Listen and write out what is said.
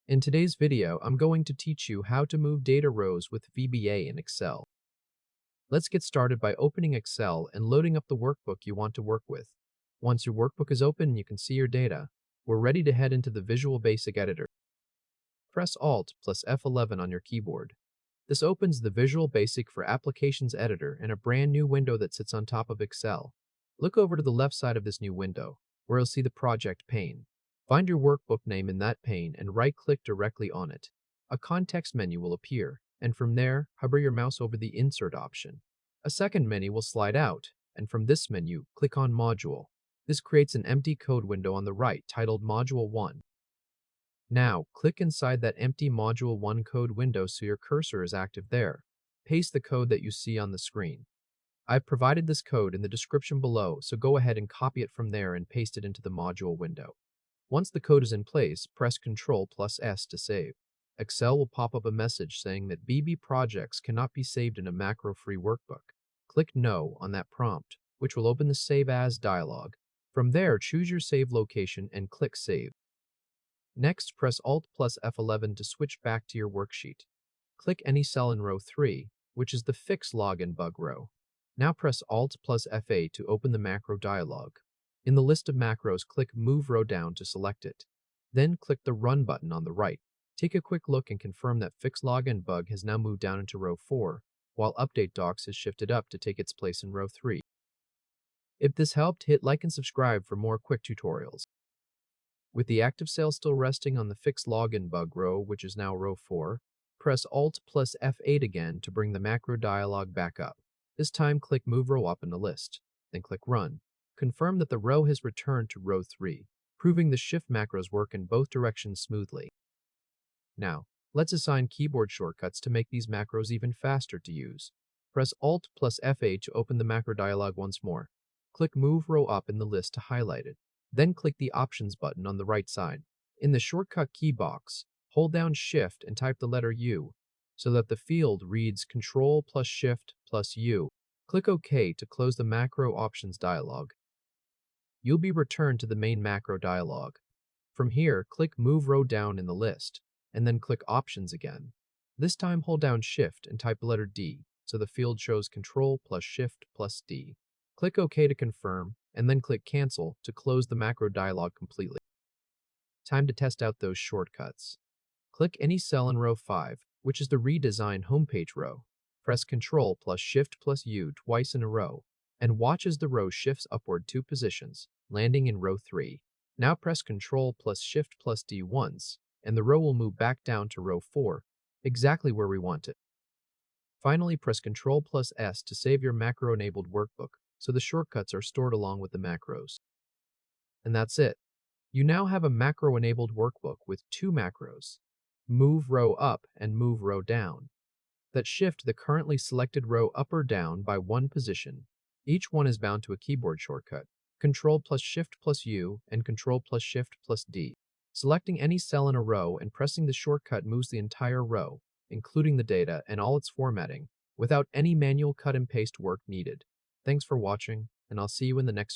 In today's video, I'm going to teach you how to move data rows with VBA in Excel. Let's get started by opening Excel and loading up the workbook you want to work with. Once your workbook is open and you can see your data, we're ready to head into the Visual Basic Editor. Press Alt plus F11 on your keyboard. This opens the Visual Basic for Applications Editor in a brand new window that sits on top of Excel. Look over to the left side of this new window, where you'll see the Project pane. Find your workbook name in that pane and right-click directly on it. A context menu will appear, and from there, hover your mouse over the Insert option. A second menu will slide out, and from this menu, click on Module. This creates an empty code window on the right titled Module 1. Now, click inside that empty Module 1 code window so your cursor is active there. Paste the code that you see on the screen. I've provided this code in the description below, so go ahead and copy it from there and paste it into the module window. Once the code is in place, press Ctrl+S to save. Excel will pop up a message saying that VB projects cannot be saved in a macro-free workbook. Click No on that prompt, which will open the Save As dialog. From there, choose your save location and click Save. Next, press Alt plus F11 to switch back to your worksheet. Click any cell in row 3, which is the Fix Log and Bug row. Now press Alt plus F8 to open the macro dialog. In the list of macros, click MoveRowDown to select it. Then click the Run button on the right. Take a quick look and confirm that Fix Log and Bug has now moved down into row 4, while Update Docs has shifted up to take its place in row 3. If this helped, hit like and subscribe for more quick tutorials. With the active cell still resting on the Fix Log and Bug row, which is now row 4, press Alt plus F8 again to bring the macro dialog back up. This time, click MoveRowUp in the list, then click Run. Confirm that the row has returned to row 3, proving the shift macros work in both directions smoothly. Now, let's assign keyboard shortcuts to make these macros even faster to use. Press Alt plus F8 to open the macro dialog once more. Click MoveRowUp in the list to highlight it. Then click the Options button on the right side. In the shortcut key box, hold down Shift and type the letter U, so that the field reads Ctrl+Shift+U. Click OK to close the Macro Options dialog. You'll be returned to the main macro dialog. From here, click MoveRowDown in the list, and then click Options again. This time hold down Shift and type the letter D, so the field shows Ctrl+Shift+D. Click OK to confirm, and then click Cancel to close the macro dialog completely. Time to test out those shortcuts. Click any cell in row 5, which is the Redesign homepage row. Press Ctrl+Shift+U twice in a row, and watch as the row shifts upward 2 positions, landing in row 3. Now press Ctrl+Shift+D once, and the row will move back down to row 4, exactly where we want it. Finally, press Ctrl+S to save your macro-enabled workbook, so the shortcuts are stored along with the macros. And that's it. You now have a macro-enabled workbook with 2 macros, MoveRowUp and MoveRowDown, that shift the currently selected row up or down by 1 position. Each one is bound to a keyboard shortcut, Ctrl+Shift+U and Ctrl+Shift+D. Selecting any cell in a row and pressing the shortcut moves the entire row, including the data and all its formatting, without any manual cut and paste work needed. Thanks for watching, and I'll see you in the next